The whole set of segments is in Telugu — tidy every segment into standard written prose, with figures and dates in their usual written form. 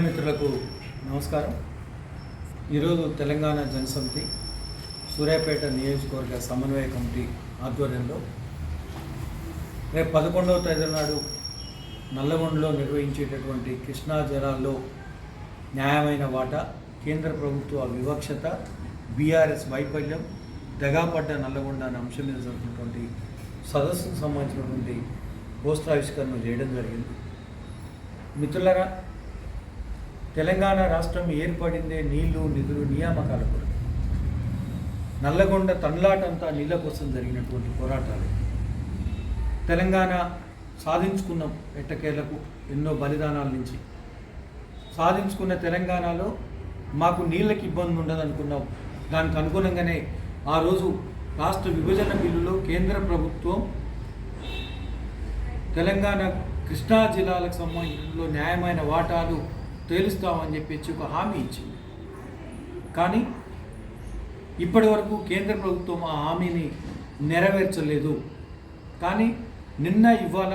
మీడియా మిత్రులకు నమస్కారం. ఈరోజు తెలంగాణ జనసమితి సూర్యాపేట నియోజకవర్గ సమన్వయ కమిటీ ఆధ్వర్యంలో రేపు 11వ తేదీ నాడు నల్లగొండలో నిర్వహించేటటువంటి కృష్ణా జలాల్లో న్యాయమైన వాటా, కేంద్ర ప్రభుత్వ వివక్షత, బీఆర్ఎస్ వైఫల్యం, దగాపడ్డ నల్లగొండ అనే అంశం మీద జరుగుతున్నటువంటి సదస్సుకు సంబంధించినటువంటి పోస్టావిష్కరణ చేయడం జరిగింది. మిత్రులారా, తెలంగాణ రాష్ట్రం ఏర్పడిందే నీళ్లు, నిధులు, నియామకాల కొరకు. నల్లగొండ తన్లాటంతా నీళ్ళ కోసం జరిగినటువంటి పోరాటాలు. తెలంగాణ సాధించుకున్నాం ఎట్టకేలకు ఎన్నో బలిదానాల నుంచి. సాధించుకున్న తెలంగాణలో మాకు నీళ్ళకి ఇబ్బంది ఉండదు అనుకున్నాం. దానికి అనుగుణంగానే ఆ రోజు రాష్ట్ర విభజన బిల్లులో కేంద్ర ప్రభుత్వం తెలంగాణ కృష్ణా జిల్లాలకు సంబంధించిన న్యాయమైన వాటాలు తేలుస్తామని చెప్పేసి ఒక హామీ ఇచ్చింది. కానీ ఇప్పటి వరకు కేంద్ర ప్రభుత్వం ఆ హామీని నెరవేర్చలేదు. కానీ నిన్న ఇవాళ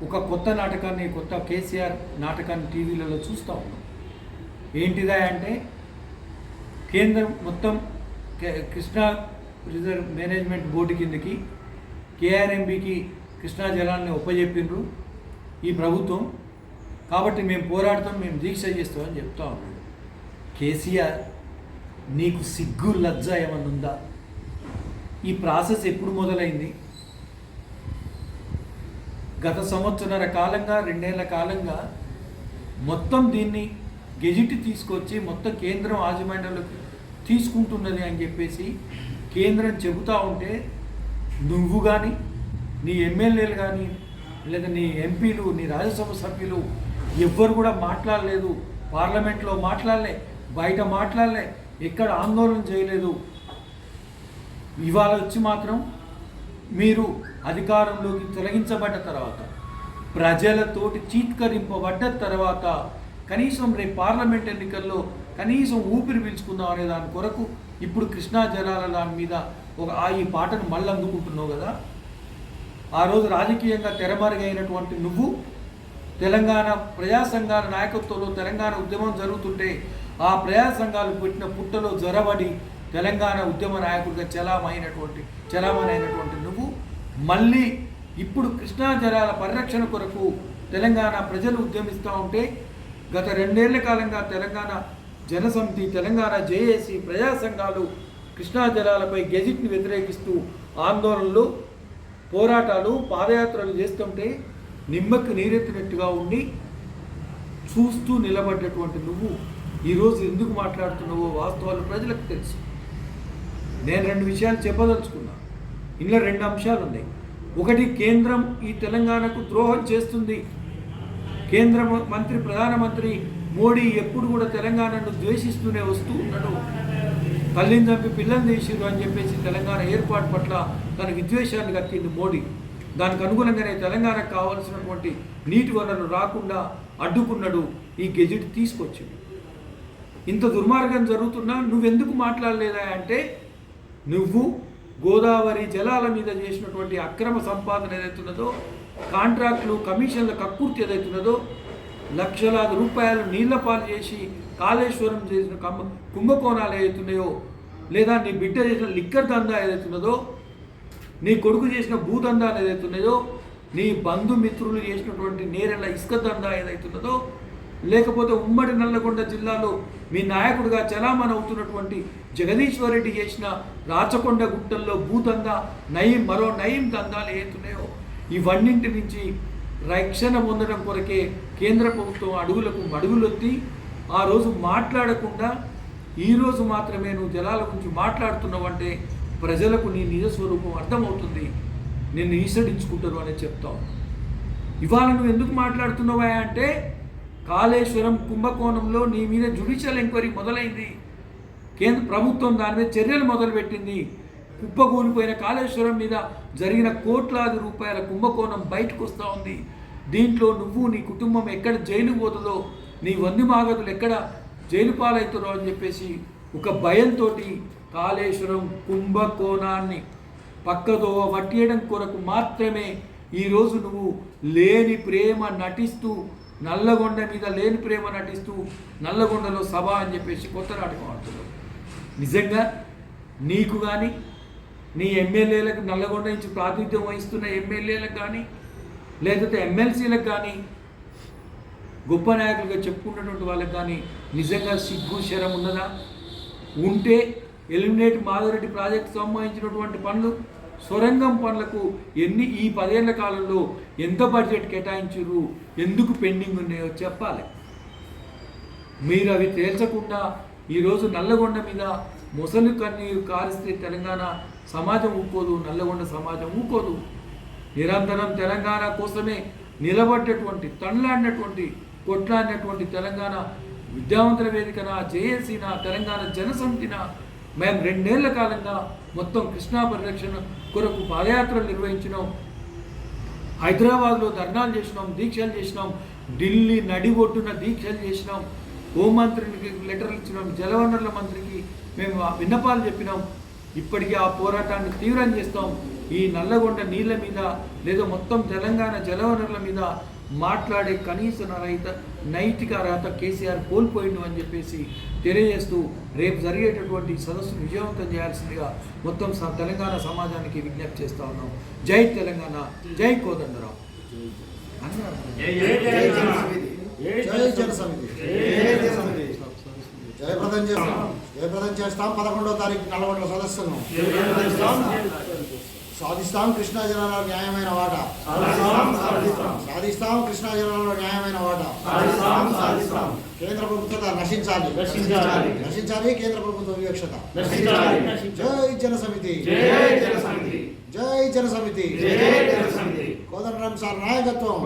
ఒక కొత్త నాటకాన్ని, కొత్త కేసీఆర్ నాటకాన్ని టీవీలలో చూస్తూ ఉన్నాం. ఏంటిదా అంటే, కేంద్రం మొత్తం కృష్ణా రిజర్వ్ మేనేజ్మెంట్ బోర్డు కిందకి కేఆర్ఎంబికి కృష్ణా జలాన్ని ఒప్పజెప్పిండ్రు ఈ ప్రభుత్వం. కాబట్టి మేము పోరాడతాం, మేము దీక్ష చేస్తామని చెప్తా ఉన్నాడు. కేసీఆర్, నీకు సిగ్గు లజ్జ ఏమన్నా ఉందా? ఈ ప్రాసెస్ ఎప్పుడు మొదలైంది? గత సంవత్సరాల కాలంగా, 2 ఏళ్ల కాలంగా మొత్తం దీన్ని గెజిట్ తీసుకొచ్చి మొత్తం కేంద్రం యాజమాన్యంలోకి తీసుకుంటున్నది అని చెప్పేసి కేంద్రం చెబుతూ ఉంటే, నువ్వు కానీ, నీ ఎమ్మెల్యేలు కానీ, లేదా నీ ఎంపీలు, నీ రాజ్యసభ సభ్యులు ఎవ్వరు కూడా మాట్లాడలేదు. పార్లమెంట్లో మాట్లాడలే, బయట మాట్లాడలే, ఎక్కడ ఆందోళన చేయలేదు. ఇవాళ వచ్చి మాత్రం మీరు అధికారంలోకి తొలగించబడ్డ తర్వాత, ప్రజలతోటి చీత్కరింపబడ్డ తర్వాత, కనీసం రేపు పార్లమెంట్ ఎన్నికల్లో కనీసం ఊపిరి పీల్చుకుందాం అనే దాని కొరకు ఇప్పుడు కృష్ణా జలాల దాని మీద ఈ పాటను మళ్ళీ అందుకుంటున్నావు కదా. ఆ రోజు రాజకీయంగా తెరమరుగైనటువంటి నువ్వు తెలంగాణ ప్రజా సంఘాల నాయకత్వంలో తెలంగాణ ఉద్యమం జరుగుతుంటే ఆ ప్రజా సంఘాలు పెట్టిన పుట్టలో జొరబడి తెలంగాణ ఉద్యమ నాయకుడిగా చలామణైనటువంటి నువ్వు మళ్ళీ ఇప్పుడు కృష్ణా జలాల పరిరక్షణ కొరకు తెలంగాణ ప్రజలు ఉద్యమిస్తూ ఉంటే, గత 2 ఏళ్ల కాలంగా తెలంగాణ జనసమితి, తెలంగాణ జేఏసీ, ప్రజా సంఘాలు కృష్ణా జలాలపై గెజిట్ని వ్యతిరేకిస్తూ ఆందోళనలు, పోరాటాలు, పాదయాత్రలు చేస్తుంటే నిమ్మకి నీరెత్తినట్టుగా ఉండి చూస్తూ నిలబడ్డటువంటి నువ్వు ఈరోజు ఎందుకు మాట్లాడుతున్నావో వాస్తవాలు ప్రజలకు తెలుసు. నేను 2 విషయాలు చెప్పదలుచుకున్నా. ఇందులో 2 అంశాలు ఉన్నాయి. ఒకటి, కేంద్రం ఈ తెలంగాణకు ద్రోహం చేస్తుంది. కేంద్ర మంత్రి, ప్రధానమంత్రి మోడీ ఎప్పుడు కూడా తెలంగాణను ద్వేషిస్తూనే వస్తూ ఉన్నాడు. తల్లిని చంపి పిల్లల్ని తీసిరు అని చెప్పేసి తెలంగాణ ఏర్పాటు పట్ల తన విద్వేషాన్ని కక్కింది మోడీ. దానికి అనుగుణంగానే తెలంగాణకు కావాల్సినటువంటి నీటి వనరులు రాకుండా అడ్డుకున్నాడు, ఈ గెజిట్ తీసుకొచ్చింది. ఇంత దుర్మార్గం జరుగుతున్నా నువ్వెందుకు మాట్లాడలేదా అంటే, నువ్వు గోదావరి జలాల మీద చేసినటువంటి అక్రమ సంపాదన ఏదైతున్నదో, కాంట్రాక్టులు, కమిషన్ల కక్కుర్తి ఏదైతున్నదో, లక్షలాది రూపాయలు నీళ్ల పాలు చేసి కాళేశ్వరం చేసిన కుంభకోణాలు ఏదైతున్నాయో, లేదా నీ బిడ్డ చేసిన లిక్కర్ దందా ఏదైతున్నదో, నీ కొడుకు చేసిన భూదందాలు ఏదైతున్నాయో, నీ బంధుమిత్రులు చేసినటువంటి నేరెళ్ళ ఇసుక దందా ఏదైతున్నదో, లేకపోతే ఉమ్మడి నల్లగొండ జిల్లాలో మీ నాయకుడిగా చలామణి అవుతున్నటువంటి జగదీశ్వర్ రెడ్డి చేసిన రాచకొండ గుట్టల్లో భూదందా, మరో నయం దందాలు ఏదైతున్నాయో, ఇవన్నింటి నుంచి రక్షణ పొందడం కొరకే కేంద్ర ప్రభుత్వం అడుగులొత్తి ఆ రోజు మాట్లాడకుండా ఈరోజు మాత్రమే నువ్వు జలాల గురించి మాట్లాడుతున్నావంటే ప్రజలకు నీ నిజస్వరూపం అర్థమవుతుంది, నిన్ను ఈసడించుకుంటారు అని చెప్తావు. ఇవాళ నువ్వు ఎందుకు మాట్లాడుతున్నావా అంటే, కాళేశ్వరం కుంభకోణంలో నీ మీద జ్యుడిషియల్ ఎంక్వైరీ మొదలైంది. కేంద్ర ప్రభుత్వం దాని మీద చర్యలు మొదలుపెట్టింది. కుప్పకూలిపోయిన కాళేశ్వరం మీద జరిగిన కోట్లాది రూపాయల కుంభకోణం బయటకు వస్తూ ఉంది. దీంట్లో నువ్వు, నీ కుటుంబం ఎక్కడ జైలు పోతుందో, నీ వంది మాగదులు ఎక్కడ జైలు పాలవుతారో అని చెప్పేసి ఒక భయంతో కాళేశ్వరం కుంభకోణాన్ని పక్కదోవ పట్టేయడం కొరకు మాత్రమే ఈరోజు నువ్వు లేని ప్రేమ నటిస్తూ నల్లగొండ మీద లేని ప్రేమ నటిస్తూ నల్లగొండలో సభ అని చెప్పేసి కొత్త నాటకం ఆడుతున్నావు. నిజంగా నీకు కానీ నీ ఎమ్మెల్యేలకు నల్లగొండ నుంచి ప్రాతినిధ్యం వహిస్తున్న ఎమ్మెల్యేలకు కానీ లేకపోతే ఎమ్మెల్సీలకు కానీ గొప్ప నాయకులుగా చెప్పుకున్నటువంటి వాళ్ళకి కానీ నిజంగా సిగ్గు శరం ఉన్నదా? ఉంటే ఎలిమినేట్ మాధవరెడ్డి ప్రాజెక్టు సంబంధించినటువంటి పనులు సొరంగం పనులకు ఈ 10 ఏళ్ల కాలంలో ఎంత బడ్జెట్ కేటాయించారు, ఎందుకు పెండింగ్ ఉన్నాయో చెప్పాలి. మీరు అవి తేల్చకుండా ఈరోజు నల్లగొండ మీద మొసలు కన్నీరు కారిస్తే తెలంగాణ సమాజం ఊకోదు, నల్లగొండ సమాజం ఊకోదు. నిరంతరం తెలంగాణ కోసమే నిలబడ్డటువంటి తన్లాడినటువంటి కొట్లాడినటువంటి తెలంగాణ విద్యావంతుల వేదికన, జేఏసీన, తెలంగాణ జనసమితిన మేము 2 ఏళ్ల కాలంగా మొత్తం కృష్ణా పరిరక్షణ కొరకు పాదయాత్రలు నిర్వహించినాం. హైదరాబాద్లో ధర్నాలు చేసినాం, దీక్షలు చేసినాం, ఢిల్లీ నడిబొడ్డున దీక్షలు చేసినాం, హోంమంత్రికి లెటర్లు ఇచ్చినాం, జలవనరుల మంత్రికి మేము విన్నపాలు చెప్పినాం. ఇప్పటికీ ఆ పోరాటాన్ని తీవ్రం చేస్తాం. ఈ నల్లగొండ నీళ్ళ మీద లేదా మొత్తం తెలంగాణ జలవనరుల మీద మాట్లాడే కనీస నైతిక అర్హత కేసీఆర్ కోల్పోయిండు అని చెప్పేసి తెలియజేస్తూ రేపు జరిగేటటువంటి సదస్సును విజయవంతం చేయాల్సిందిగా మొత్తం తెలంగాణ సమాజానికి విజ్ఞప్తి చేస్తూ ఉన్నాం. జై తెలంగాణ, జై కోదండరావు. జయప్రదం చేస్తాం. 11వ తారీఖు నల్లగొండ సదస్సును సాధిస్తాం. కృష్ణా జిల్లాలో న్యాయమైన వాటా సాధిస్తాం. కృష్ణా జిల్లాలో న్యాయమైన వాటా కేంద్ర ప్రభుత్వం నశించాలి. కేంద్ర ప్రభుత్వ వివక్షత. జై జనసమితి, జై జనసమితి. కోదండరాం సార్ నాయకత్వం.